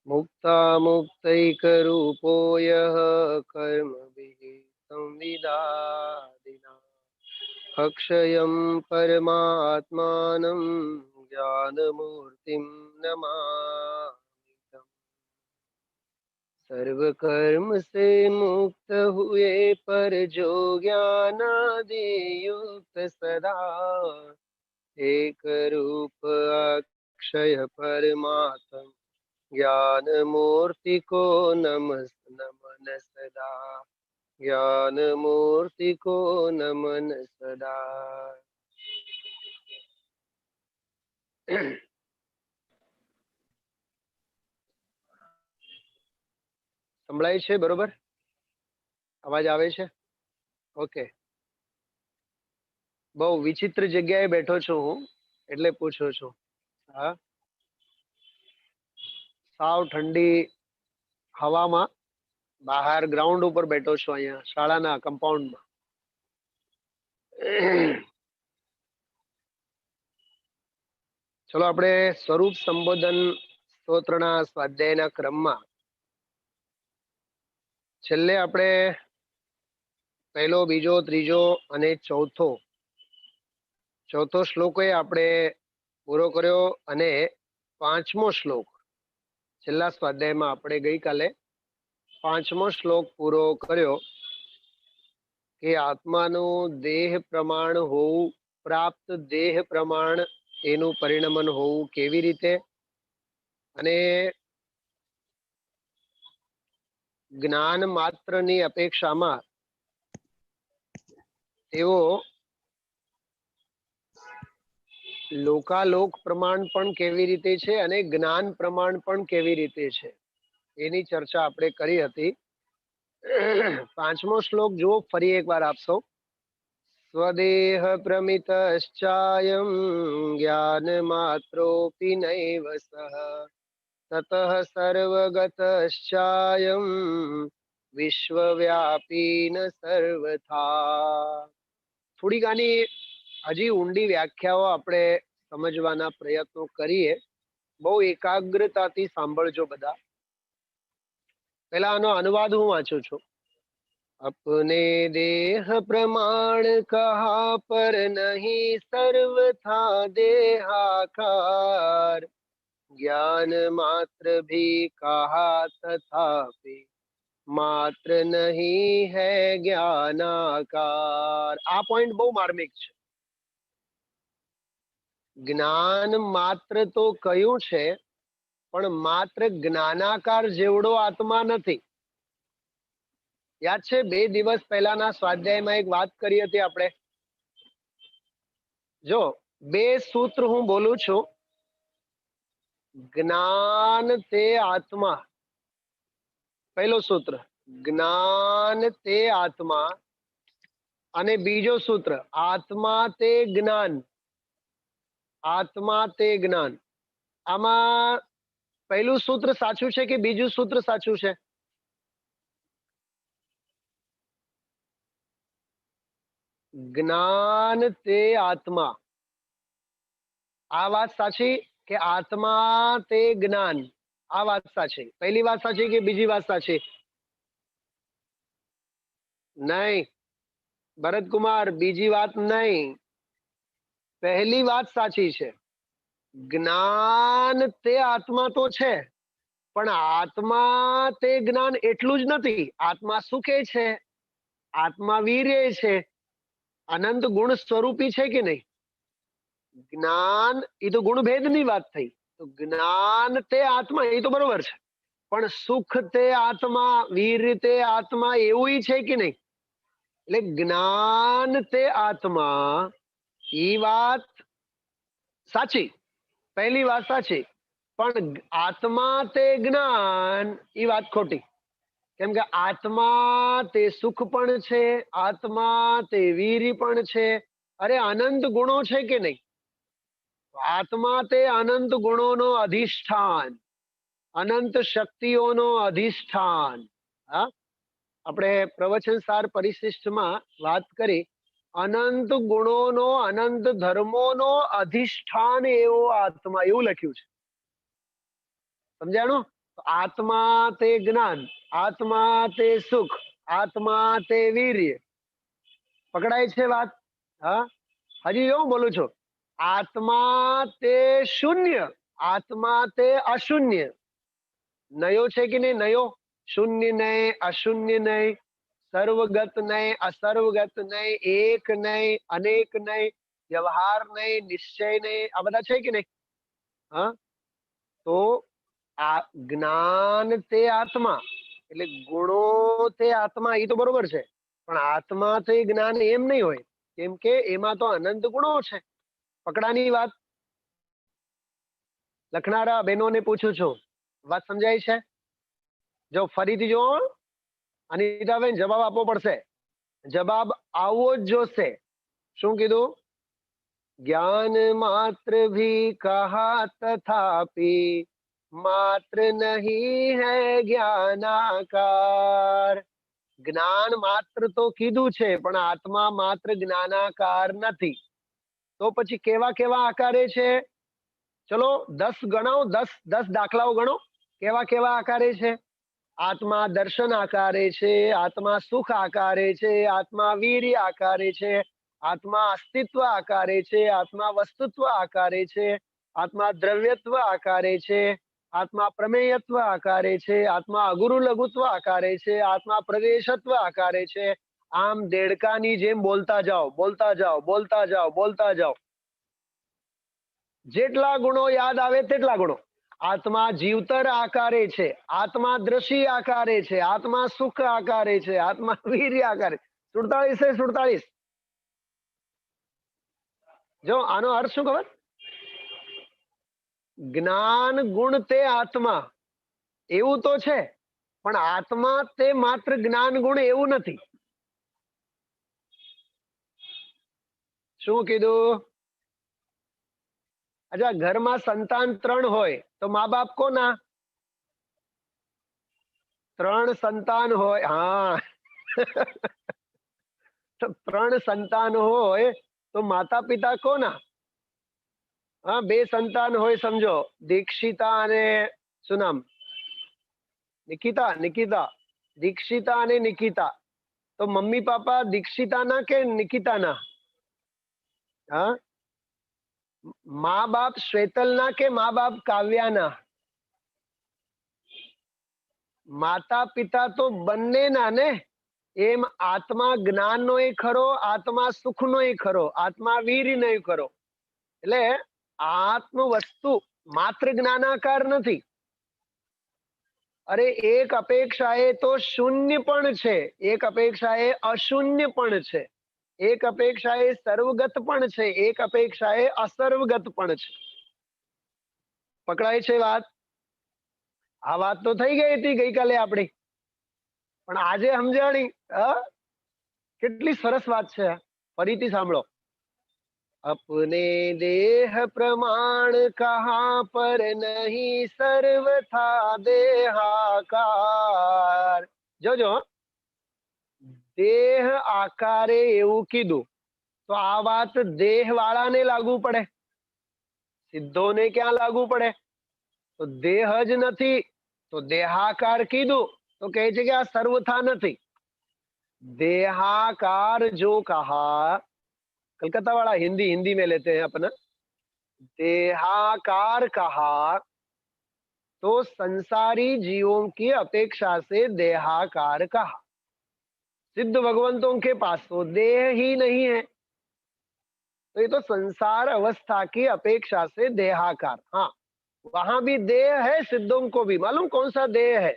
मुक्तामुक्तैकरूपो यः कर्मभिः संविदादिना अक्षयं परमात्मानं ज्ञानमूर्तिं नमामि तम्। सर्वकर्म से मुक्त हुए पर जो ज्ञानादि युक्त सदा एक रूप अक्षय परमात्म ज्ञान मूर्ति को नमन सदा ज्ञान मूर्ति को नमन सदा। સંભળાય છે બરોબર? અવાજ આવે છે? ઓકે. બહુ વિચિત્ર જગ્યાએ બેઠો છું હું, એટલે પૂછું છું. હા, સાવ ઠંડી હવામાં બહાર ગ્રાઉન્ડ ઉપર બેઠો છું, અહીંયા શાળાના કમ્પાઉન્ડમાં. ચલો આપણે સ્વરૂપ સંબોધન સ્તોત્રના સ્વાધ્યાયના ક્રમમાં છેલ્લે આપણે પહેલો, બીજો, ત્રીજો અને ચોથો શ્લોક આપણે પૂરો કર્યો અને પાંચમો શ્લોક છેલ્લા સ્વાધ્યાયમાં આપણે ગઈકાલે પાંચમો શ્લોક પૂરો કર્યો કે આત્માનું દેહ પ્રમાણ હોવું, પ્રાપ્ત દેહ પ્રમાણ એનું પરિણમન હોવું કેવી રીતે, અને જ્ઞાન માત્રની અપેક્ષામાં તેઓ લોકાલોક પ્રમાણ પણ કેવી રીતે છે અને જ્ઞાન પ્રમાણ પણ કેવી રીતે છે એની ચર્ચા આપણે કરી હતી. પાંચમો શ્લોક જુઓ ફરી એકવાર આપશો. સ્વદેહ પ્રમિતશ્ચાયમ જ્ઞાન માત્રોપી નૈવ સહ તતઃ સર્વગતશ્ચાયમ વિશ્વવ્યાપી ન સર્વથા. થોડીક આની હજી ઊંડી વ્યાખ્યાઓ આપણે સમજવાના પ્રયત્નો કરીએ. બહુ એકાગ્રતાથી સાંભળજો બધા. પહેલા આનો અનુવાદ હું વાંચું છું. अपने देह प्रमाण कहा पर नहीं सर्वथा देहाकार ज्ञान मात्र भी कहा तथापि मात्र नहीं है ज्ञानाकार. આ પોઈન્ટ બહુ માર્મિક છે. જ્ઞાન માત્ર તો કયું છે, પણ માત્ર જ્ઞાનાકાર જેવડો આત્મા નથી. યાદ છે 2 દિવસ પહેલાના સ્વાધ્યાયમાં એક વાત કરી હતી આપણે. જો 2 સૂત્ર હું બોલું છું. જ્ઞાન તે આત્મા, પહેલો સૂત્ર જ્ઞાન તે આત્મા, અને બીજો સૂત્ર આત્મા તે જ્ઞાન. આત્મા તે જ્ઞાન. આમાં પહેલું સૂત્ર સાચું છે કે બીજું સૂત્ર સાચું છે? જ્ઞાન તે આત્મા, આ વાત સાચી કે આત્મા તે જ્ઞાન? આ વાત સાચી. પહેલી વાત સાચી કે બીજી વાત સાચી? નહીં ભરતકુમાર, બીજી વાત નહીં, પહેલી વાત સાચી છે. જ્ઞાન તે આત્મા તો છે, પણ આત્મા તે જ્ઞાન એટલું જ નથી. આત્મા સુખે છે, આત્મા વીર્ય છે, અનંત ગુણ સ્વરૂપી છે કે નહીં? જ્ઞાન એ તો ગુણભેદની વાત થઈ. તો જ્ઞાન તે આત્મા એ તો બરોબર છે, પણ સુખ તે આત્મા, વીર તે આત્મા એવું છે કે નહીં? એટલે જ્ઞાન તે આત્મા એ વાત સાચી, પહેલી વાત સાચી, પણ આત્મા તે જ્ઞાન એ વાત ખોટી. કેમ કે આત્મા તે સુખ પણ છે, આત્મા તે વીર પણ છે. અરે અનંત ગુણો છે કે નહીં? આત્મા તે અનંત ગુણોનો અધિષ્ઠાન, અનંત શક્તિઓનો અધિષ્ઠાન. હા, આપણે પ્રવચન સાર પરિશિષ્ટમાં વાત કરી. અનંત ગુણોનો, અનંત ધર્મોનો અધિષ્ઠાન એવો આત્મા, એવું લખ્યું છે. સમજાણું? તો આત્મા તે જ્ઞાન, આત્મા તે સુખ, આત્મા તે વીર્ય. પકડાય છે વાત? હા, હજી હું બોલું છું. આત્મા તે શૂન્ય, આત્મા તે અશૂન્ય. નયો છે કે નહીં? નયો. શૂન્ય નહીં, અશૂન્ય નહીં, સર્વગત નહીં, અસર્વગત નહીં, એક નહીં, અનેક નહીં, વ્યવહાર નહીં, નિશ્ચય નહીં, આ બધા છે કે નહીં? હા, તો આ જ્ઞાન તે આત્મા, એટલે ગુણો તે આત્મા, એ તો બરોબર છે. પણ આત્મા તે જ્ઞાન એમ નહીં હોય, કેમ કે એમાં તો અનંત ગુણો છે. પકડાની વાત. લખનારા બહેનોને પૂછું છું, વાત સમજાય છે? જો ફરીથી જો, અનિતાબેન જવાબ આપવો પડશે. જવાબ આવવો જ જોશે. શું કીધું? ज्ञान मात्र भी कहा तथापि मात्र नहीं है ज्ञानाकार. જ્ઞાન માત્ર તો કીધું છે, પણ આત્મા માત્ર જ્ઞાનાકાર નથી. તો પછી કેવા કેવા આકારે છે? ચલો 10 ગણો, 10 દાખલાઓ ગણો. કેવા કેવા આકારે છે? આત્મા દર્શન આકારે છે, આત્મા સુખ આકારે છે, આત્મા વીર્ય આકારે છે, આત્મા અસ્તિત્વ આકારે છે, આત્મા વસ્તુત્વ આકારે છે, આત્મા દ્રવ્યત્વ આકારે છે, આત્મા પ્રમેયત્વ આકારે છે, આત્મા અગુરુ લઘુત્વ આકારે છે, આત્મા પ્રદેશત્વ આકારે છે. આમ દેડકાની જેમ બોલતા જાઓ, બોલતા જાઓ, બોલતા જાઓ, બોલતા જાઓ. જેટલા ગુણો યાદ આવે તેટલા ગુણો. આત્મા જીવતર આકારે છે, આત્મા દ્રશી આકારે છે, આત્મા સુખ આકારે છે, આત્મા વીર્ય આકારે. 47 47. જો આનો અર્થ શું ખબર? જ્ઞાન ગુણ તે આત્મા એવું તો છે, પણ આત્મા તે માત્ર જ્ઞાન ગુણ એવું નથી. શું કીધું? અચ્છા, ઘરમાં સંતાન 3 હોય તો મા બાપ કોના? 3 સંતાન હોય. હા, 3 સંતાન હોય તો માતા પિતા કોના? હા, 2 સંતાન હોય સમજો, દીક્ષિતા અને શું નામ? નિકિતા. નિકિતા, દીક્ષિતા અને નિકિતા. તો મમ્મી પાપા દીક્ષિતાના કે નિકિતાના? હા, મા બાપ શ્વેતલના કે મા બાપ કાવ્યાના? માતા પિતા તો બંનેના ને. એમ આત્મા જ્ઞાનનો એ ખરો, આત્મા સુખનો એ ખરો, આત્મા વીરનો એ ખરો. એટલે આત્મ વસ્તુ માત્ર જ્ઞાનાકાર નથી. અરે એક અપેક્ષાએ તો શૂન્ય પણ છે, એક અપેક્ષાએ અશૂન્ય પણ છે, એક અપેક્ષાએ સર્વગત પણ છે, એક અપેક્ષાએ અસર્વગત પણ છે. પકડાય છે વાત? આ વાત તો થઈ ગઈ હતી ગઈકાલે આપણી, પણ આજે સમજાણી. કેટલી સરસ વાત છે. ફરીથી સાંભળો. अपने देह प्रमाण कहाँ पर नहीं सर्वथा देहाकार. જોજો, દેહ આકારે એવું કીધું તો આ વાત દેહ વાળાને લાગુ પડે, સિદ્ધોને ક્યાં લાગુ પડે? તો દેહ જ નથી તો દેહાકાર કીધું તો કહે છે કે આ સર્વથા નથી. देहाकार जो कहा, कलकत्ता वाला हिंदी हिंदी में लेते हैं अपना. देहाकार कहा तो संसारी जीवों की अपेक्षा से देहाकार कहा. सिद्ध भगवंतों के पास तो देह ही नहीं है, तो ये तो संसार अवस्था की अपेक्षा से देहाकार. हाँ, वहां भी देह है, सिद्धों को भी मालूम कौन सा देह है.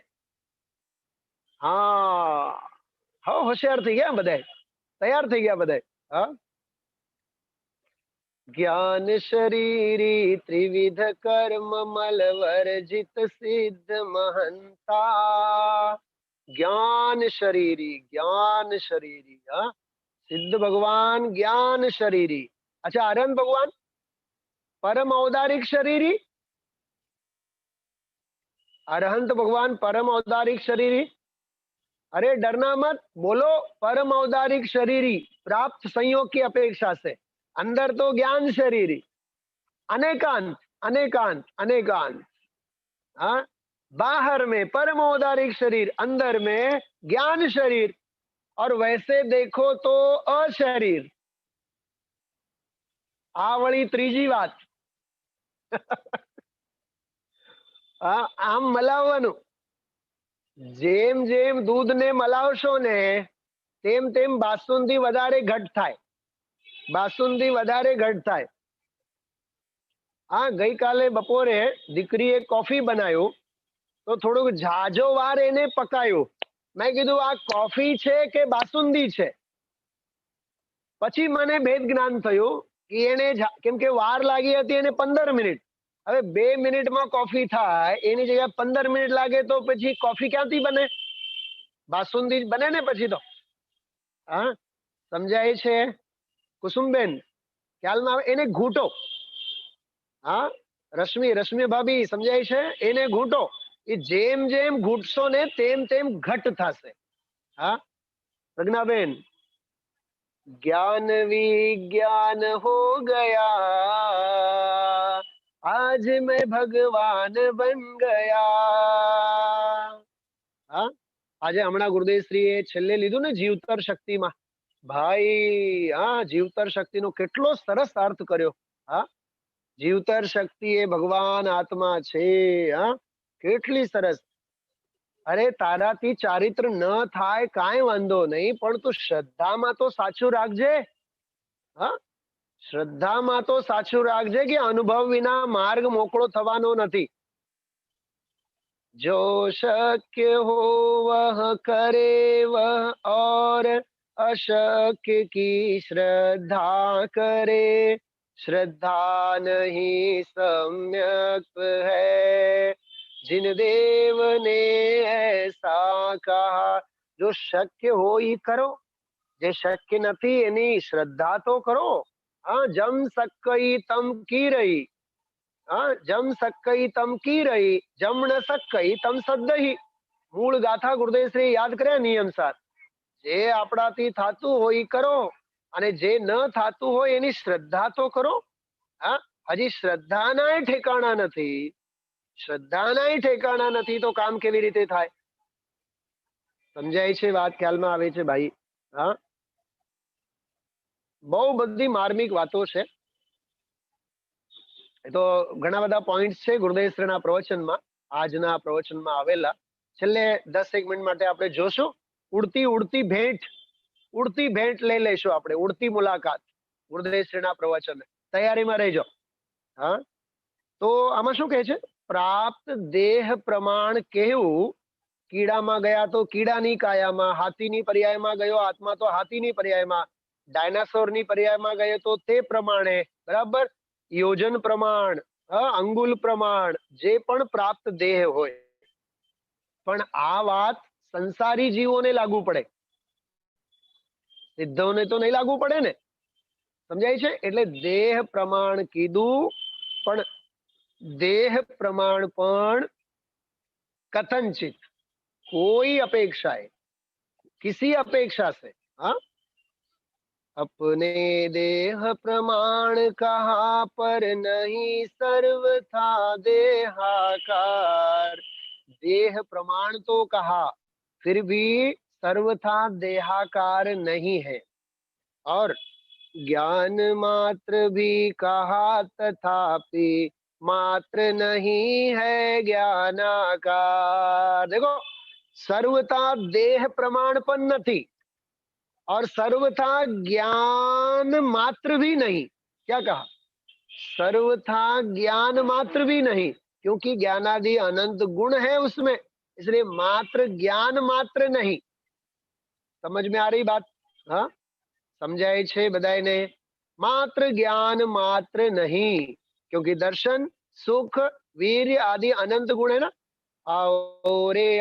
हाँ, हाँ, होशियार થઈ ગયા બધાય, તૈયાર થઈ ગયા બધાય. હા, ज्ञान शरीरी त्रिविध कर्म मल वर्जित सिद्ध महंता. ज्ञान शरीरी, ज्ञान शरीरी. हाँ, सिद्ध भगवान ज्ञान शरीरी. अच्छा, अरहंत भगवान परम औदारिक शरीरी. अरहंत भगवान परम औदारिक शरीरी. अरे डरना मत, बोलो परम औदारिक शरीरी, प्राप्त संयोग की अपेक्षा से. अंदर तो ज्ञान शरीरी, अनेकांत अनेकांत अनेकांत. हाँ, बाहर में परमोदारिक शरीर, अंदर में ज्ञान शरीर, और वैसे देखो तो अशरीर। आ वળી ત્રીજી વાત. આમ મલાવવાનું, જેમ જેમ દૂધને મલાવશો ને તેમ તેમ બાસુંદી વધારે ઘટ થાય, બાસુંદી વધારે ઘટ થાય. ગઈકાલે બપોરે દીકરીએ કોફી બનાવ્યું તો થોડુંક ઝાઝો વાર એને પકાયું. મેં કીધું આ કોફી છે કે બાસુંદી છે? પછી મને ભેદ જ્ઞાન થયું કે એને, કેમ કે વાર લાગી હતી એને 15 મિનિટ. હવે 2 મિનિટમાં કોફી થાય એની જગ્યાએ 15 મિનિટ લાગે તો પછી કોફી ક્યાંથી બને? બાસુંદી જ બને ને પછી તો. હા, સમજાય છે કુસુમબેન? ખ્યાલમાં આવે? એને ઘૂંટો. હા, રશ્મિ ભાભી સમજાય છે? એને ઘૂંટો. એ જેમ જેમ ઘૂંટશો ને તેમ તેમ ઘટ થશે. હા પ્રજ્ઞાબેન, ज्ञान विज्ञान हो गया, आज मैं भगवान बन गया. હા, આજે હમણાં ગુરુદેવશ્રીએ છેલ્લે લીધું ને જીવતર શક્તિમાં, ભાઈ હા, જીવતર શક્તિનો કેટલો સરસ અર્થ કર્યો. હા, જીવતર શક્તિ એ ભગવાન આત્મા છે. હા, કેટલી સરસ. અરે તારાથી ચારિત્ર ન થાય કાંઈ વાંધો નહીં, પણ તું શ્રદ્ધામાં તો સાચું રાખજે. હા, શ્રદ્ધામાં તો સાચું રાખજે કે અનુભવ વિના માર્ગ મોકળો થવાનો નથી. જો શક્ય હો વહ કરે વહ और अशक्य की श्रद्धा करे, श्रद्धा नहीं सम्यक है जिन देव ने ऐसा कहा. જો શક્ય હોય એ કરો, જે શક્ય નથી એની શ્રદ્ધા તો કરો. હા, જમ સક્કઈ તમ કી રહી. હા, જમ સક્કઈ તમ કી રહી, જમ ન સક્કઈ તમ સદ્દહી. મૂળ ગાથા ગુરુદેવશ્રી યાદ કર્યા નિયમસાર. જે આપણાથી થતું હોય એ કરો, અને જે ન થતું હોય એની શ્રદ્ધા તો કરો. હા, હજી શ્રદ્ધાના ઠેકાણા નથી, શ્રદ્ધાના ઠેકાણા નથી તો કામ કેવી રીતે થાય? સમજાય છે વાત? ખ્યાલમાં આવે છે ભાઈ? હા, બહુ બધી માર્મિક વાતો છે. એ તો ઘણા બધા પોઈન્ટ છે ગુરુદેવશ્રીના પ્રવચનમાં, આજના પ્રવચનમાં આવેલા. છેલ્લે 10 મિનિટ માટે આપણે જોશું. ઉડતી ઉડતી ભેટ, ઉડતી ભેટ લઈ લઈશું આપણે, ઉડતી મુલાકાત ગુરુદેવશ્રીના પ્રવચન. તૈયારીમાં રહેજો. હા, તો આમાં શું કહે છે? પ્રાપ્ત દેહ પ્રમાણ કેવું, કીડામાં ગયા તો કીડાની કાયામાં, હાથીની પર્યાયમાં ગયો આત્મા તો હાથીની પર્યાયમાં, ડાયનાસોરની પર્યાયમાં ગયો તો તે પ્રમાણે. બરાબર? યોજન પ્રમાણ, અંગુલ પ્રમાણ, જે પણ પ્રાપ્ત દેહ હોય. પણ આ વાત સંસારી જીવોને લાગુ પડે, સિદ્ધોને તો નહીં લાગુ પડે ને. સમજાય છે? એટલે દેહ પ્રમાણ કીધું, પણ देह प्रमाण पण कथनचित, कोई अपेक्षा है, किसी अपेक्षा से. हाँ, अपने देह प्रमाण कहा पर नहीं सर्वथा देहाकार. देह प्रमाण तो कहा फिर भी सर्वथा देहाकार नहीं है. और ज्ञान मात्र भी कहा तथापि मात्र नहीं है ज्ञानाकार. देखो, सर्वथा देह प्रमाण पण नहीं और सर्वथा ज्ञान मात्र भी नहीं. क्या कहा? सर्वथा ज्ञान मात्र भी नहीं, क्योंकि ज्ञानादि अनंत गुण है उसमें, इसलिए मात्र ज्ञान मात्र नहीं. समझ में आ रही बात? हाँ, समझाए छे बधाने? मात्र ज्ञान मात्र नहीं, क्योंकि दर्शन सुख वीर आदि अनंत गुण है ना. आओ रे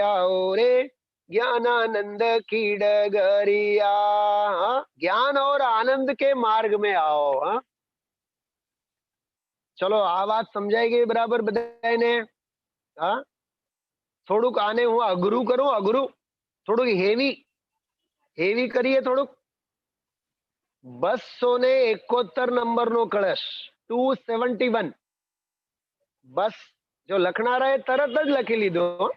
ज्ञानानंद की डगरिया. ज्ञान और आनंद के मार्ग में आओ. हाँ, चलो आ बात समझाई गई बराबर बधाने? हाँ, થોડુંક આને હું અઘરું કરું, અઘરું થોડુંક હેવી કરીએ થોડુંક. 271 નંબરનો કળશ, 271. બસ જો લખનારાએ તરત જ લખી લીધો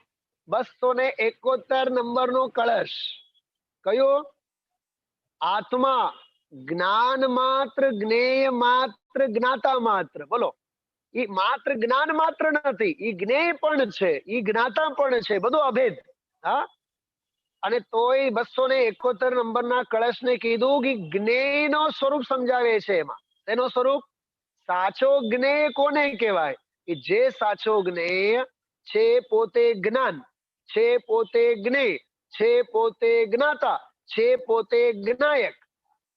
271 નંબરનો કળશ. કયો? આત્મા જ્ઞાન માત્ર, જ્ઞેય માત્ર, જ્ઞાતા માત્ર. બોલો, એ માત્ર જ્ઞાન માત્ર નથી, એ જ્ઞેય પણ છે, એ જ્ઞાતા પણ છે, બધું અભેદ. હા, અને તોય 271 નંબરના કળશને કીધું કે જ્ઞેય નો સ્વરૂપ સમજાવે છે. એમાં એનો સ્વરૂપ સાચો જ્ઞેય કોને કહેવાય? કે જે સાચો જ્ઞેય છે પોતે જ્ઞાન, છે પોતે જ્ઞેય, છે પોતે જ્ઞાતા, છે પોતે જ્ઞાયક.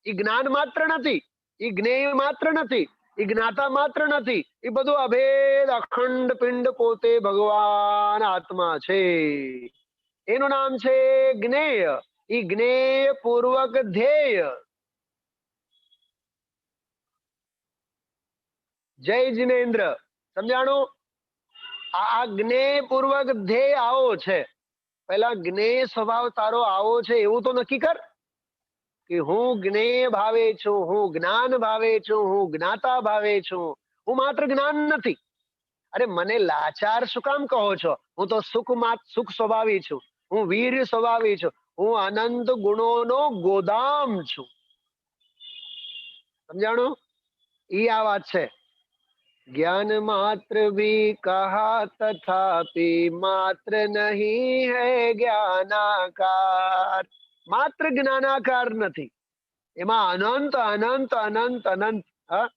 એ જ્ઞાન માત્ર નથી, એ જ્ઞેય માત્ર નથી, એ જ્ઞાતા માત્ર નથી, એ બધું અભેદ અખંડ પિંડ પોતે ભગવાન આત્મા છે. એનું નામ છે જ્ઞેય. એ જ્ઞેય પૂર્વક ધ્યેય. જય જિનેન્દ્ર. સમજાણું? આ જ્ઞેય પૂર્વક ધ્યેય આવો છે. પેલા જ્ઞેય સ્વભાવ તારો આવો છે એવું તો નક્કી કર કે હું જ્ઞેય ભાવે છું, હું જ્ઞાન ભાવે છું, હું જ્ઞાતા ભાવે છું. હું માત્ર જ્ઞાન નથી. અરે મને લાચાર શું કામ કહો છો? હું તો સુખ સ્વભાવી છું, હું વીર સ્વભાવી છું, હું અનંત ગુણોનો ગોદામ છું. સમજાણું? ઈ આ વાત છે. ज्ञान मात्र भी कहा तथापि मात्र नहीं है ज्ञानाकार. मात्र ज्ञानाकार નથી, એમાં અનંત અનંત અનંત અનંત. હા,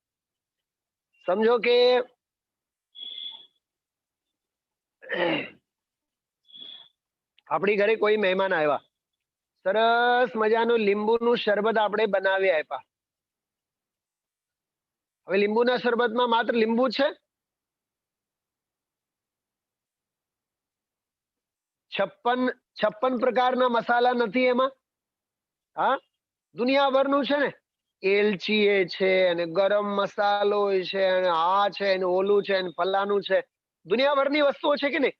સમજો કે આપણી ઘરે કોઈ મહેમાન આવ્યા, સરસ મજાનું લીંબુનું શરબત આપણે બનાવી આપ્યા. હવે લીંબુના શરબતમાં માત્ર લીંબુ છે? 56 પ્રકારના મસાલા નથી એમાં. હા, દુનિયાભરનું છે ને, એલચી છે, અને ગરમ મસાલો છે, અને આ છે, અને ઓલું છે, અને ફલાનું છે, દુનિયાભરની વસ્તુઓ છે કે નહીં?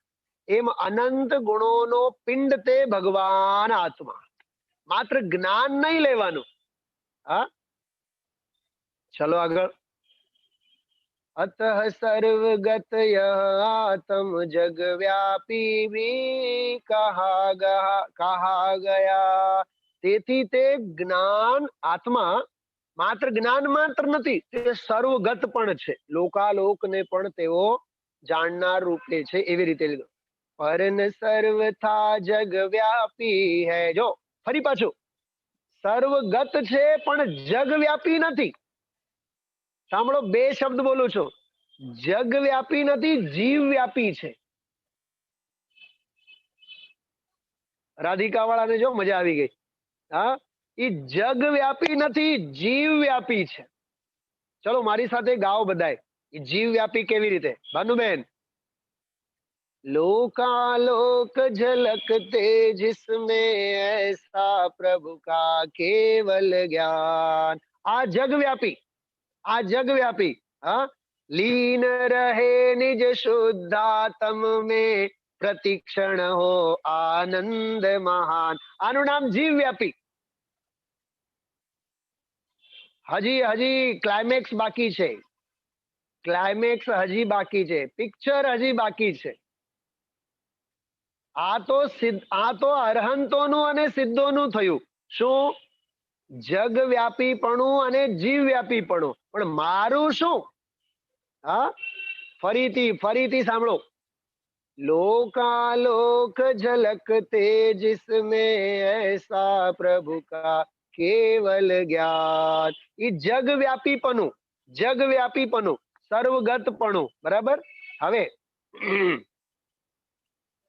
એમ અનંત ગુણોનો પિંડ તે ભગવાન આત્મા. માત્ર જ્ઞાન નહીં લેવાનું. હા, ચલો આગળ. अतः सर्वगत यह आत्म जग व्यापी भी कहा गया. તેથી તે જ્ઞાન આત્મા માત્ર જ્ઞાન માત્ર નથી, તે સર્વગત પણ છે, લોકાલોકને પણ તેઓ જાણનાર રૂપે છે. એવી રીતે લીધો. પરન સર્વથા જગ વ્યાપી હૈ. જો ફરી પાછું, સર્વગત છે પણ જગ વ્યાપી નથી. સાંભળો, બે શબ્દ બોલું છું. જગ વ્યાપી નથી, જીવ વ્યાપી છે. રાધિકા વાળાને જો મજા આવી ગઈ. હા, એ જગ વ્યાપી નથી, જીવ વ્યાપી છે. ચલો મારી સાથે ગાઓ બધાય. એ જીવ વ્યાપી કેવી રીતે? ભાનુબેન. लोकालोक झलकते जिसमें ऐसा प्रभु का केवल ज्ञान. આ જગ વ્યાપી, આ જગ વ્યાપી. હા, लीन रहे निज शुद्धात्म में प्रतिक्षण हो आनंद महान. આનું નામ જીવ વ્યાપી. હજી ક્લાઇમેક્સ બાકી છે. ક્લાઇમેક્સ હજી બાકી છે. પિક્ચર હજી બાકી છે. આ તો અરહંતોનું અને સિદ્ધોનું થયું. શું? જગ વ્યાપીપણું અને જીવ વ્યાપીપણું. પણ મારું શું? હા, ફરીથી સાંભળો. लोकालोक झलकते जिसमें ऐसा प्रभु का केवल ज्ञान. એ જગ વ્યાપીપણું, જગ વ્યાપીપણું, સર્વગતપણું. બરાબર. હવે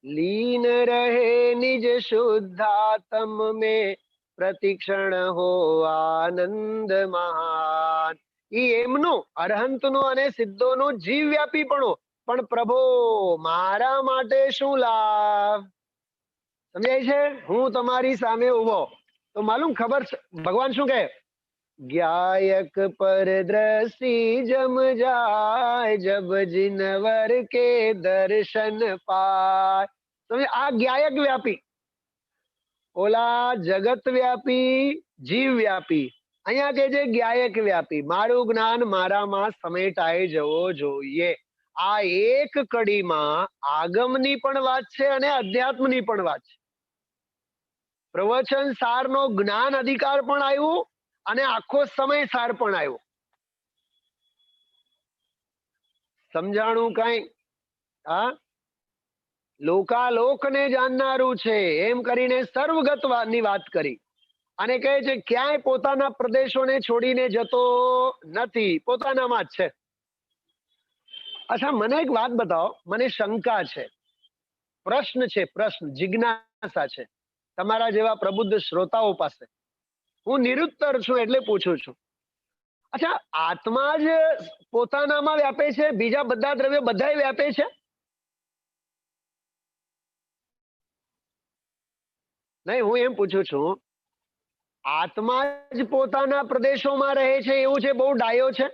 लीन रहे निज शुद्धात्म में प्रतिक्षण हो आनंद महान. ઈ એમનું અરહંતનું અને સિદ્ધોનું જીવ વ્યાપીપણું. પણ પ્રભુ મારા માટે શું લાભ? સમજાય છે? હું તમારી સામે ઉભો તો માલુમ ખબર ભગવાન શું કહે? ज्ञायक पर दृष्टि जम जाए जब जिनवर के दर्शन पाए. समझे? आ ज्ञायक व्यापी, ઓલા જગત વ્યાપી, જીવ વ્યાપી. અહીંયા કે છે જ્ઞાયક વ્યાપી. મારું જ્ઞાન મારામાં સમેટાઈ જવો જોઈએ. આ એક કડીમાં આગમની પણ વાત છે અને અધ્યાત્મની પણ વાત છે. પ્રવચન સારનો જ્ઞાન અધિકાર પણ આવ્યું અને આખો સમય સાર પણ આવ્યો. સમજાણું કઈ? હા, લોકાલોકને જાણનારું છે એમ કરીને સર્વગતની વાત કરી અને કહે છે ક્યાંય પોતાના પ્રદેશોને છોડીને જતો નથી, પોતાનામાં જ છે. અચ્છા, મને એક વાત બતાવો, મને શંકા છે, પ્રશ્ન છે, પ્રશ્ન, જિજ્ઞાસા છે તમારા જેવા પ્રબુદ્ધ શ્રોતાઓ પાસે. હું નિરુત્તર છું એટલે પૂછું છું. અચ્છા, આત્મા જ પોતાનામાં વ્યાપે છે, બીજા બધા દ્રવ્યો બધાય વ્યાપે છે? નહીં, હું એમ પૂછું છું, આત્મા જ પોતાના પ્રદેશોમાં રહે છે એવું છે, બહુ ડાયો છે,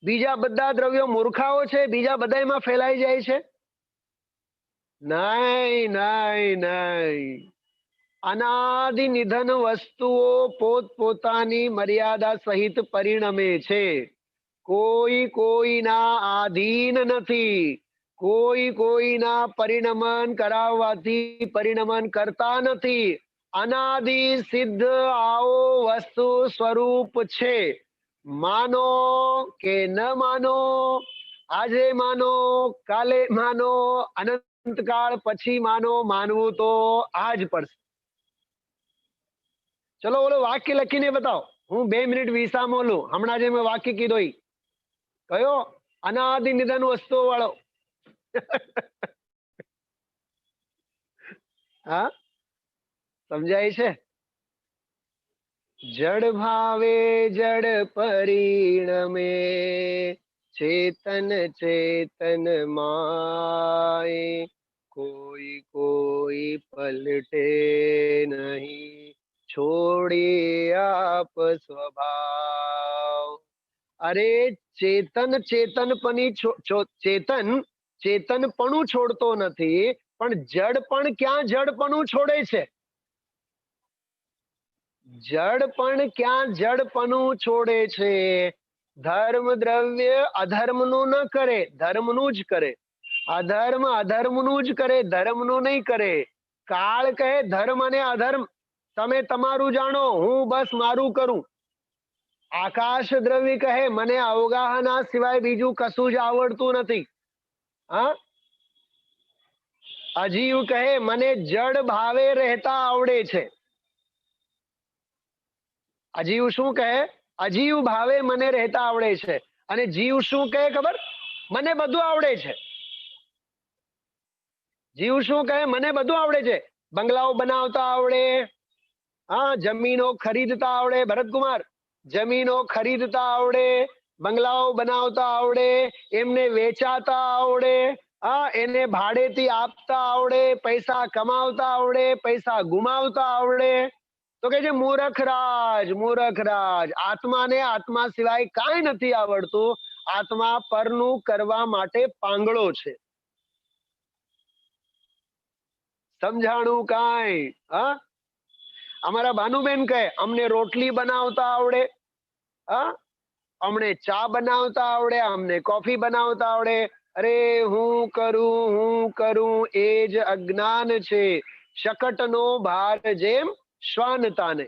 બીજા બધા દ્રવ્યો મૂર્ખાઓ છે, બીજા બધામાં ફેલાઈ જાય છે? નહીં નહીં નહીં, અનાદિ નિધન વસ્તુઓ પોત પોતાની મર્યાદા સહિત પરિણમે છે. કોઈ કોઈના આધીન નથી, કોઈ કોઈના પરિણમન કરાવવાથી પરિણમન કરતા નથી. અનાદિ સિદ્ધ આવો વસ્તુ સ્વરૂપ છે. માનો કે ન માનો, આજે માનો, કાલે માનો, અનંતકાળ પછી માનો, માનવું તો આજ પડશે. ચલો ઓલો વાક્ય લખીને બતાવો, હું 2 મિનિટ વિસામો લઉં. હમણાં જે મેં વાક્ય કીધો ઈ કયો? અનાદિ નિધન વસ્તુઓ વાળો. હા, સમજાય છે? જડ ભાવે જડ પરિણમે, ચેતન ચેતન માય, કોઈ કોઈ પલટે નહીં, છોડી આપ સ્વભાવ. અરે ચેતન ચેતનપણી ચેતનપણું છોડતો નથી, પણ જડ પણ ક્યાં જડપણું છોડે છે? જડ પણ ક્યાં જડપણું છોડે છે? ધર્મ દ્રવ્ય અધર્મનું ન કરે, ધર્મનું જ કરે. અધર્મ અધર્મનું જ કરે, ધર્મનું નહીં કરે. કાળ કહે ધર્મ અને અધર્મ તમે તમારું જાણો, હું બસ મારું કરું. આકાશ દ્રવ્ય કહે મને અવગાહના સિવાય બીજું કશું જ આવડતું નથી. હા, અજીવ કહે મને જડ ભાવે રહેતા આવડે છે. અજીવ શું કહે? અજીવ ભાવે મને રહેતા આવડે છે. અને જીવ શું કહે ખબર? મને બધું આવડે છે. જીવ શું કહે? મને બધું આવડે છે. બંગલાઓ બનાવતા આવડે, હા, જમીનો ખરીદતા આવડે. ભરતકુમાર, જમીનો ખરીદતા આવડે, બંગલાઓ બનાવતા આવડે, એમને વેચાતા આવડે, હા, એને ભાડેથી આપતા આવડે, પૈસા કમાવતા આવડે, પૈસા ગુમાવતા આવડે. તો કે છે મૂર્ખરાજ, મૂર્ખરાજ, આત્માને આત્મા સિવાય કાંઈ નથી આવડતું. આત્મા પરનું કરવા માટે પાંગળો છે. સમજાણું કાંઈ? હા, અમારા ભાનુબેન કહે અમને રોટલી બનાવતા આવડે, હા, અમને ચા બનાવતા આવડે, અમને કોફી બનાવતા આવડે. અરે હું કરું એ જ અજ્ઞાન છે, શકટનો ભાર જેમ શ્વાનતાને.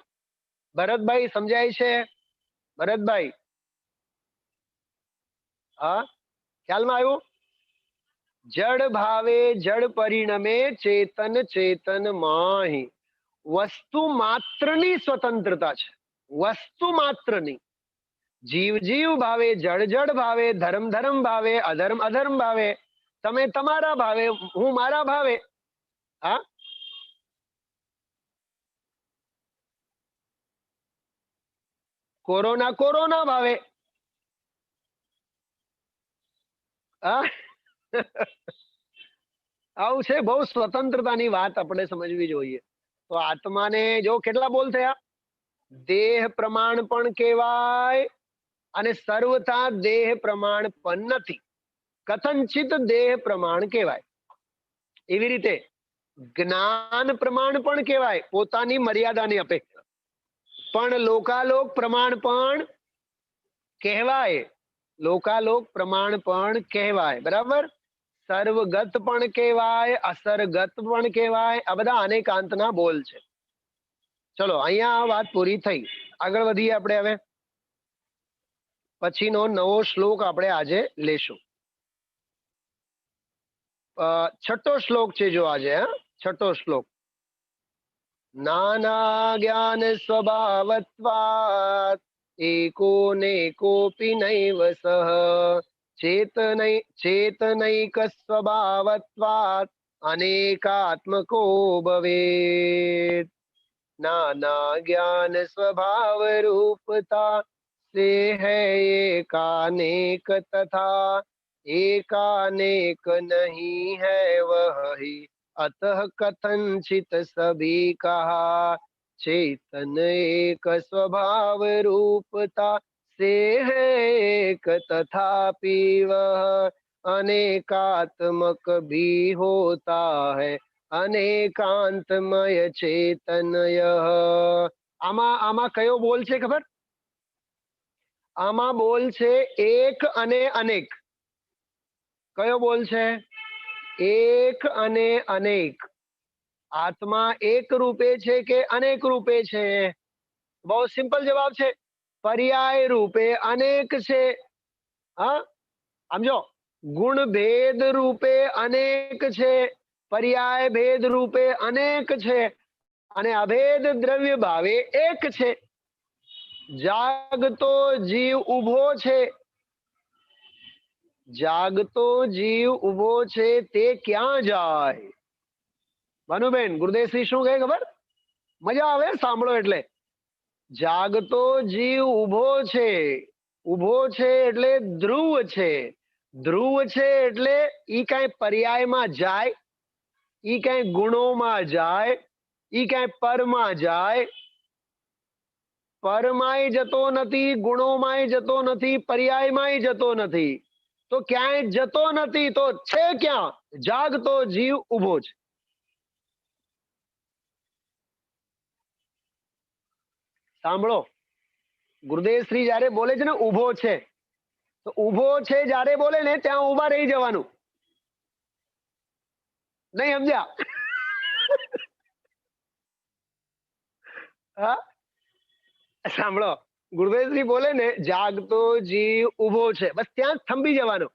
ભરતભાઈ સમજાય છે? ભરતભાઈ, હા, ખ્યાલમાં આવ્યું? જડ ભાવે જડ પરિણમે, ચેતન ચેતન માહી. વસ્તુ માત્રની સ્વતંત્રતા છે, વસ્તુ માત્રની. જીવ જીવ ભાવે, જડ જડ ભાવે, ધર્મ ધર્મ ભાવે, અધર્મ અધર્મ ભાવે. તમે તમારા ભાવે, હું મારા ભાવે. હા, કોરોના કોરોના ભાવે. હા, આવું છે. બહુ સ્વતંત્રતાની વાત આપણે સમજવી જોઈએ. તો આત્માને જો કેટલા બોલ થયા? દેહ પ્રમાણ પણ કહેવાય અને સર્વથા દેહ પ્રમાણ પણ નથી. કથનચિત દેહ પ્રમાણ કહેવાય. એવી રીતે જ્ઞાન પ્રમાણ પણ કહેવાય, પોતાની મર્યાદાની અપેક્ષા. પણ લોકાલોક પ્રમાણ પણ કહેવાય. લોકાલોક પ્રમાણ પણ કહેવાય, બરાબર. સર્વગત પણ કહેવાય, અસરગત પણ કહેવાય. આ બધા અનેકાંતના બોલ છે. ચલો અહીંયા આ વાત પૂરી થઈ. આગળ વધીએ આપણે હવે. પછીનો નવો શ્લોક આપણે આજે લેશું. છઠ્ઠો શ્લોક છે જો આજે. છઠ્ઠો શ્લોક. નાના જ્ઞાન સ્વભાવત્વાत् એકો નેકોપી નૈવ સહ ચેતનૈક સ્વભાવત્વાत् અનેકાત્મકો ભવેત. નાના જ્ઞાન સ્વભાવ રૂપતા से है एकानेक तथा एकानेक नहीं है वही अतः कथनचित सभी कहा चेतन एक स्वभाव रूपता से है एक तथापि वह अनेकात्मक भी होता है अनेकांतमय चेतनय. આમાં કયો બોલ છે ખબર? આમાં બોલ છે એક અને અનેક. કયો બોલ છે? એક અને અનેક. આત્મા એક રૂપે છે કે અનેક રૂપે છે? બહુ સિમ્પલ જવાબ છે, પર્યાય રૂપે અનેક છે. હા સમજો, ગુણ ભેદ રૂપે અનેક છે, પર્યાય ભેદ રૂપે અનેક છે, અને અભેદ દ્રવ્ય ભાવે એક છે. જાગતો જીવ ઉભો છે, જાગતો જીવ ઉભો છે તે ક્યાં જાય? ભાનુબેન, ગુરુદેવશ્રી શું કહે ખબર? મજા આવે સાંભળો. એટલે જાગતો જીવ ઉભો છે, ઉભો છે એટલે ધ્રુવ છે. ધ્રુવ છે એટલે ઈ કઈ પર્યાયમાં જાય, ઈ કઈ ગુણોમાં જાય, ઈ કઈ પરમાં જાય? પરમાય જતો નથી, ગુણોમાંય જતો નથી, પર્યાયમાંય જતો નથી, તો ક્યાંય જતો નથી. તો છે ક્યાં? જાગતો જીવ ઉભો છે. સાંભળો, ગુરુદેવશ્રી જયારે બોલે છે ને ઉભો છે, તો ઉભો છે જયારે બોલે ને ત્યાં ઉભા રહી જવાનું. નહીં સમજ્યા? હા સાંભળો, ગુરુદેવશ્રી બોલે ને જાગતો જીવ ઉભો છે, બસ ત્યાં જ થંભી જવાનું.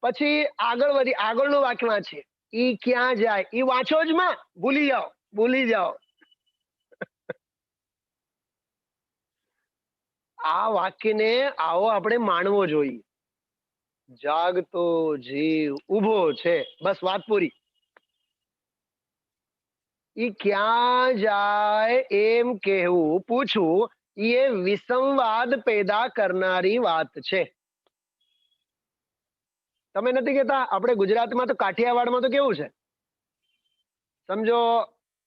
પછી આગળ વધી આગળનું વાક્ય વાંચીએ. ઈ ક્યાં જાય ઈ વાંચો જ માં, ભૂલી જાઓ, ભૂલી જાઓ. આ વાક્યને આવો આપણે માનવો જોઈએ. જાગતો જીવ ઉભો છે, બસ વાત પૂરી. ઈ ક્યાં જાય એમ કહેવું, પૂછવું, એ વિસંવાદ પેદા કરનારી વાત છે. તમે નથી કહેતા આપણે ગુજરાતમાં તો કાઠિયાવાડમાં તો કેવું છે સમજો,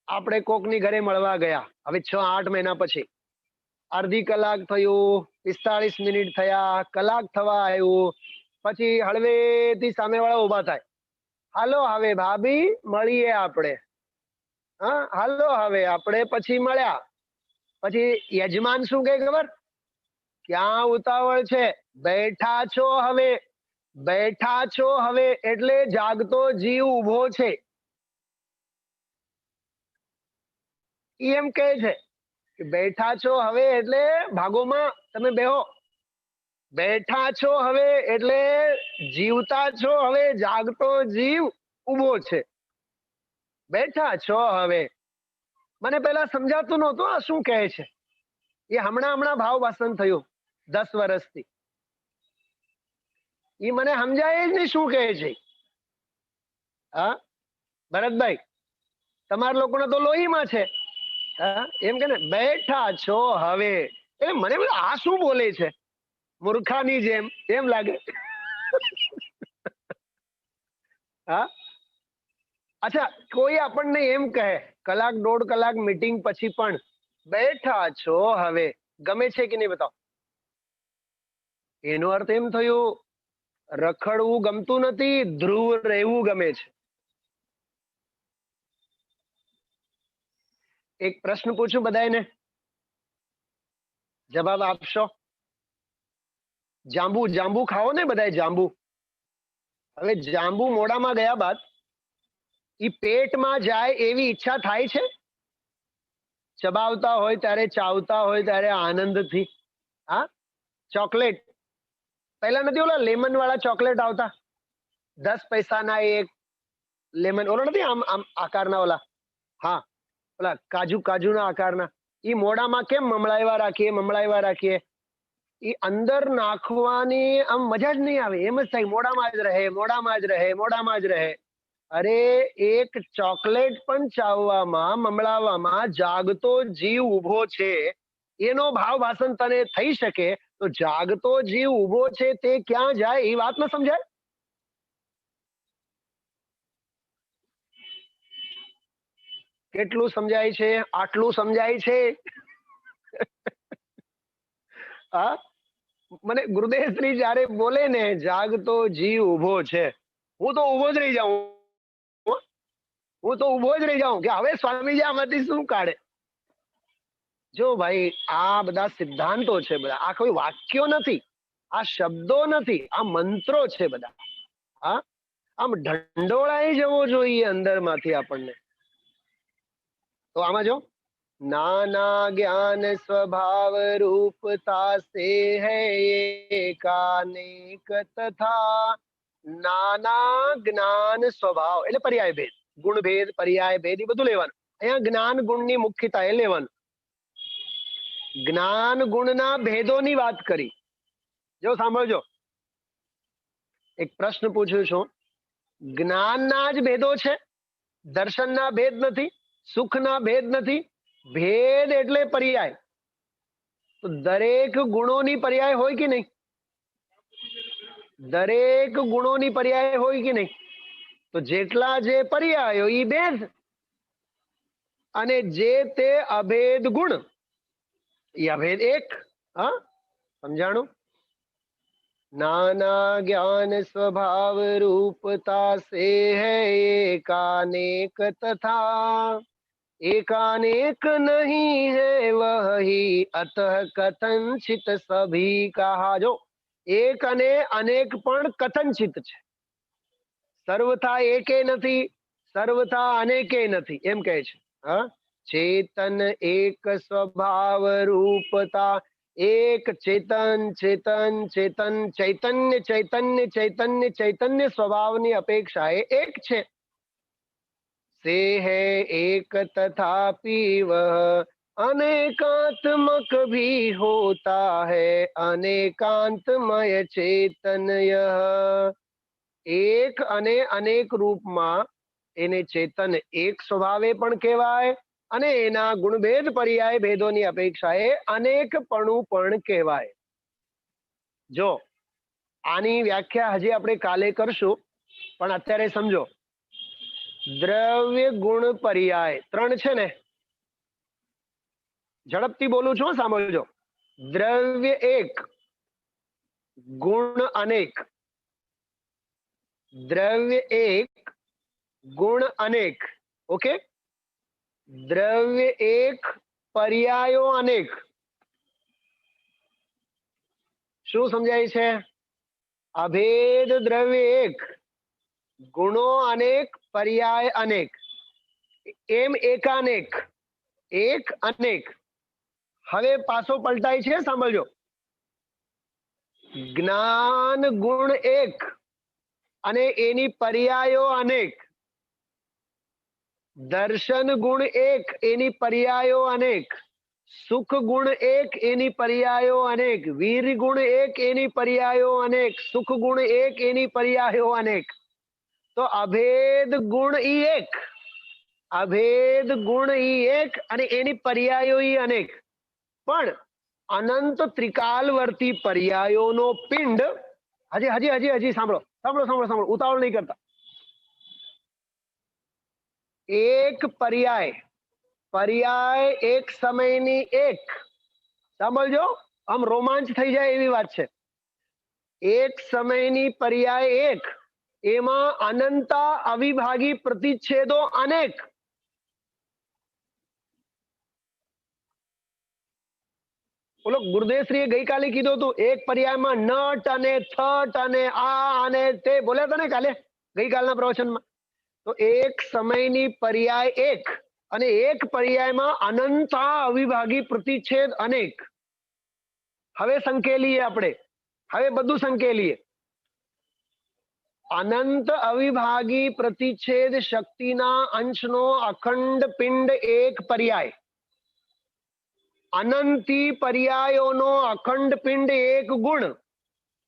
આપણે કોકની ઘરે મળવા ગયા, હવે 6-8 મહિના પછી, અડધી કલાક થયું, 45 મિનિટ થયા, કલાક થવા આવ્યું, પછી હળવેથી સામેવાળા ઉભા થાય, હાલો હવે ભાભી મળીએ આપણે. હા હાલો હવે આપણે પછી મળ્યા. પછી યજમાન શું કહે ખબર? ક્યાં ઉતાવળ છે, બેઠા છો હવે, બેઠા છો હવે. એટલે જાગતો જીવ ઉભો છે. એમ કહે છે કે બેઠા છો હવે એટલે ભાગોમાં તમે બેહો. બેઠા છો હવે એટલે જીવતા છો હવે, જાગતો જીવ ઉભો છે. બેઠા છો હવે. મને પેલા સમજાતું નહોતું આ શું કહે છે. એ હમણાં ભાવ વાસન થયું 10 વર્ષથી. એ મને સમજાય જ નહીં શું કહે છે. હા ભરતભાઈ, તમારા લોકોને તો લોહીમાં છે. હા એમ કે ને બેઠા છો હવે, એટલે મને આ શું બોલે છે, મૂર્ખાની જેમ એમ લાગે. હા અચ્છા, કોઈ આપણને એમ કહે 1-1.5 કલાક મીટિંગ પછી પણ બેઠા છો હવે, ગમે છે કે નહીં બતાવો? એનો અર્થ એમ થયું રખડવું ગમતું નથી, ધ્રુવ રહેવું ગમે છે. એક પ્રશ્ન પૂછું બધાને, જવાબ આપશો? જાંબુ જાંબુ ખાઓ ને બધાય જાંબુ. હવે જાંબુ મોઢામાં ગયા બાદ ઈ પેટમાં જાય એવી ઈચ્છા થાય છે? ચબાવતા હોય ત્યારે, ચાવતા હોય ત્યારે આનંદથી. હા, ચોકલેટ પહેલા નથી ઓલા લેમન વાળા ચોકલેટ આવતા, 10 પૈસાના એક લેમન, ઓલો નથી આમ આમ આકારના ઓલા, હા ઓલા કાજુ કાજુના આકારના, ઈ મોઢામાં કેમ મમળાવ્યા રાખીએ, ઈ અંદર નાખવાની આમ મજા જ નહીં આવે, એમ જ થાય મોઢામાં જ રહે, મોઢામાં જ રહે, મોઢામાં જ રહે. અરે એક ચોકલેટ પણ ચાવવામાં, મમળાવવામાં જાગતો જીવ ઊભો છે, એનો ભાવ ભાષણ તને થઈ શકે તો જાગતો જીવ ઊભો છે તે ક્યાં જાય એ વાત ન સમજાય? કેટલું સમજાય છે? આટલું સમજાય છે? હા, મને ગુરુદેવશ્રી જયારે બોલે ને જાગતો જીવ ઊભો છે, હું તો ઊભો જ રહી જાઉં, હું તો ઊભો જ રહી જાઉં કે હવે સ્વામીજી આમાંથી શું કાઢે. જો ભાઈ, આ બધા સિદ્ધાંતો છે, બધા આ કોઈ વાક્યો નથી, આ શબ્દો નથી, આ મંત્રો છે બધા. હા, આમ ઢંઢોળાઈ જવો જોઈએ અંદરમાંથી આપણને. તો આમાં જો, નાના જ્ઞાન સ્વભાવ રૂપતા સે હૈ એકાનેક તથા. નાના જ્ઞાન સ્વભાવ એટલે પર્યાય ભેદ, ગુણ ભેદ, પર્યાય ભેદ એ બધું લેવાનું. અહીંયા જ્ઞાન ગુણની મુખ્યતા એ લેવાનું. જ્ઞાન ગુણના ભેદોની વાત કરી. જો સાંભળજો, એક પ્રશ્ન પૂછું છું. જ્ઞાનના જ ભેદો છે, દર્શનના ભેદ નથી, સુખના ભેદ નથી. ભેદ એટલે પર્યાય. તો દરેક ગુણોની પર્યાય હોય કે નહીં? દરેક ગુણોની પર્યાય હોય કે નહીં? તો જેટલા જે પર્યાયો ઈ ભેદ, અને જે તે અભેદ ગુણ ઈ અભેદ એક. હા, સમજાણું? नाना ज्ञान स्वभाव रूपता से है एकानेक तथा. एकानेक नहीं है वही अतः कथनचित सभी कहा. जो એક અને અનેક પણ કથનચિત છે, સર્વથા એકે નથી, સર્વથા અનેકે નથી, એમ કહે છે. હા, ચેતન એક સ્વભાવ રૂપતા. એક ચેતન ચેતન ચેતન ચૈતન્ય ચૈતન્ય ચૈતન્ય ચૈતન્ય સ્વભાવની અપેક્ષાએ એક છે. સે હૈ એક તથાપી વહ अनेकात्मक भी होता है अनेकांतमय चैतन्य. એક અને અનેક રૂપમાં એને ચેતન એક સ્વભાવે પણ કહેવાય, અને એના ગુણભેદ પર્યાય ભેદોની અપેક્ષાએ અનેકપણું પણ કહેવાય. જો આની વ્યાખ્યા હજી આપણે કાલે કરશું, પણ અત્યારે સમજો. દ્રવ્ય ગુણ પર્યાય ત્રણ છે ને, ઝડપથી બોલું છું, સાંભળજો. દ્રવ્ય એક, ગુણ અનેક. દ્રવ્ય એક, ગુણ અનેક. ઓકે, દ્રવ્ય એક, પર્યાયો અનેક. શું સમજાય છે? અભેદ દ્રવ્ય એક, ગુણો અનેક, પર્યાય અનેક, એમ એકાનેક, એક અનેક. હવે પાછો પલટાય છે, સાંભળજો. જ્ઞાન ગુણ એક અને એની પર્યાયો અનેક. દર્શન ગુણ એક, એની પર્યાયો અનેક. સુખ ગુણ એક, એની પર્યાયો અનેક. વીર ગુણ એક, એની પર્યાયો અનેક. સુખ ગુણ એક, એની પર્યાયો અનેક. તો અભેદ ગુણ ઈ એક, અભેદ ગુણ ઈ એક અને એની પર્યાયો ઈ અનેક. પણ અનંત ત્રિકાલવર્તી પર્યાયોનો પિંડ. હજી હજી હજી હજી સાંભળો સાંભળો સાંભળો સાંભળો, ઉતાવળ નહીં કરતા. એક પર્યાય, પર્યાય એક સમયની એક. સાંભળજો, આમ રોમાંચ થઈ જાય એવી વાત છે. એક સમયની પર્યાય એક, એમાં અનંતા અવિભાગી પ્રતિચ્છેદો અનેક. બોલો ગુરુદેવશ્રીએ ગઈકાલે કીધું હતું એક પર્યાયમાં નટ અને થટ અને આ અને તે બોલ્યા હતા ને કાલે ગઈકાલના પ્રવચનમાં. તો એક સમયની પર્યાય એક અને એક પર્યાયમાં અનંતા અવિભાગી પ્રતિચ્છેદ અનેક. હવે સંકેલીએ આપણે, હવે બધું સંકેલીએ. અનંત અવિભાગી પ્રતિચ્છેદ શક્તિના અંશનો અખંડ પિંડ એક પર્યાય, અનંતી પર્યાયોનો અખંડ પિંડ એક ગુણ,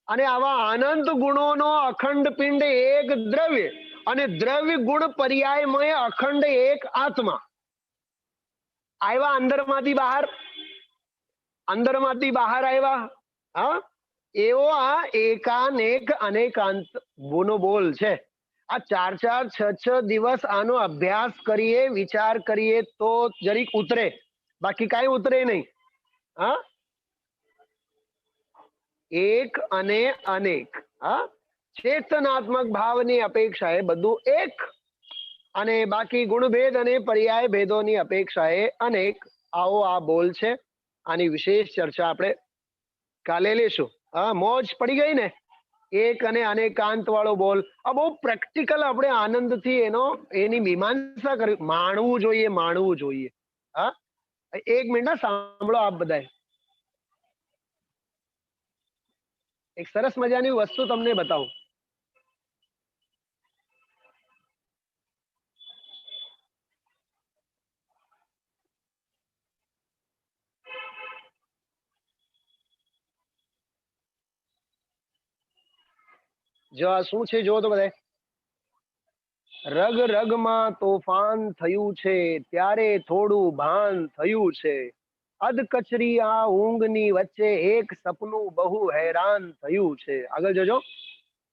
અને આવા અનંત ગુણોનો અખંડ પિંડ એક દ્રવ્ય, અને દ્રવ્ય ગુણ પર્યાયમય અખંડ એક આત્મા. આવ્યા અંદરમાંથી બહાર, અંદરમાંથી બહાર આવ્યા. હા, એવો આ એકાનેક અનેકાંત ગુનો બોલ છે. આ 4-4, 6-6 દિવસ આનો અભ્યાસ કરીએ, વિચાર કરીએ તો જરીક ઉતરે, બાકી કાંઈ ઉતરે નહીં. હા, એક અને અનેક. હા, ચેતનાત્મક ભાવની અપેક્ષાએ બધું એક, અને બાકી ગુણભેદ અને પર્યાય ભેદોની અપેક્ષાએ અનેક. આવો આ બોલ છે. આની વિશેષ ચર્ચા આપણે કાલે લેશું. હા, મોજ પડી ગઈ ને. એક અને અનેકાંત વાળો બોલ આ બહુ પ્રેક્ટિકલ આપણે આનંદથી એની મીમાંસા કરવી, માણવું જોઈએ, માણવું જોઈએ. હા, એક મિનિટ સાંભળો આપ બધાય. એક સરસ મજાની વસ્તુ તમને બતાવું. જો આ શું છે જો તો બધાય. રગ રગમાં તોફાન થયું છે ત્યારે થોડું ભાન થયું છે. અધ કચરી આ ઊંઘની વચ્ચે એક સપનું બહુ હેરાન થયું છે. આગળ જોજો.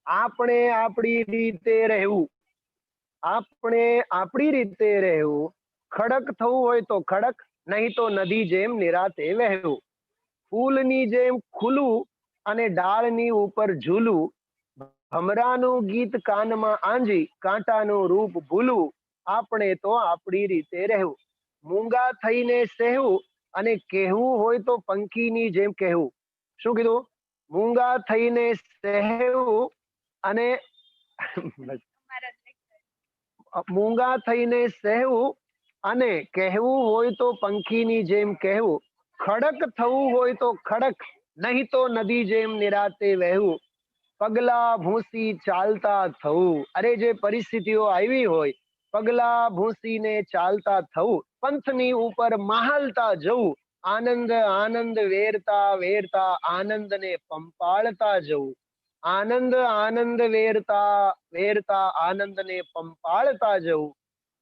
આપણે આપણી રીતે રહેવું, આપણે આપણી રીતે રહેવું. ખડક થવું હોય તો ખડક, નહીં તો નદી જેમ નિરાતે વહેવું. ફૂલની જેમ ખુલ્લું અને ડાળની ઉપર ઝૂલું. ભમરાનું ગીત કાનમાં આંજી, કાંટાનું રૂપ ભૂલું. આપણે તો આપણી રીતે રહેવું. મૂંગા થઈને સહેવું અને કહેવું હોય તો પંખીની જેમ કહેવું. શું કીધું? મૂંગા થઈને સહેવું અને મૂંગા થઈને સહેવું અને કહેવું હોય તો પંખીની જેમ કહેવું. ખડક થવું હોય તો ખડક, નહીં તો નદી જેમ નિરાતે વહેવું. પગલા ભૂંસી ચાલતા થવું. અરે જે પરિસ્થિતિઓ આવી હોય, પગલા ભૂંસીને ચાલતા થવું. પંથની ઉપર મહાલતા જવું. આનંદ આનંદ વેરતા વેરતા આનંદને પંપાળતા જવું. આનંદ આનંદ વેરતા વેરતા આનંદને પંપાળતા જવું.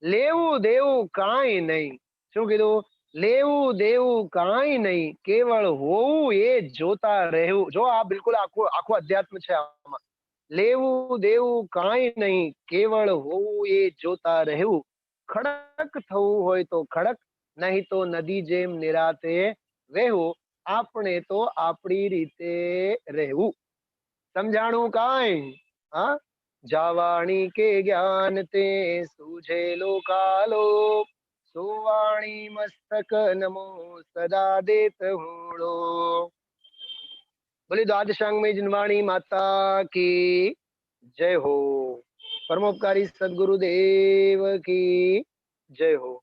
લેવું દેવું કાંઈ નહીં. શું કીધું? લેવું દેવું કાંઈ નહીં, કેવળ હોવું એ જોતા રહેવું. જો આ બિલકુલ આખું અધ્યાત્મ છે આમાં. લેવું દેવું કાંઈ નહીં, કેવળ હોવું એ જોતા રહેવું. ખડક થવું હોય તો ખડક, નહીં તો નદી જેમ નિરાતે વહેવું. આપણે તો આપણી રીતે રહેવું. સમજાણું કાંઈ? હા, જાવાણી કે જ્ઞાન તે સૂઝેલો કાલો. સુવાણી મસ્તક નમો સદા દેત હુંડો. બોલી દ્વાદશાંગમય જનવાણી માતા કી જય હો. પરમોપકારી સદગુરુદેવ કી જય હો.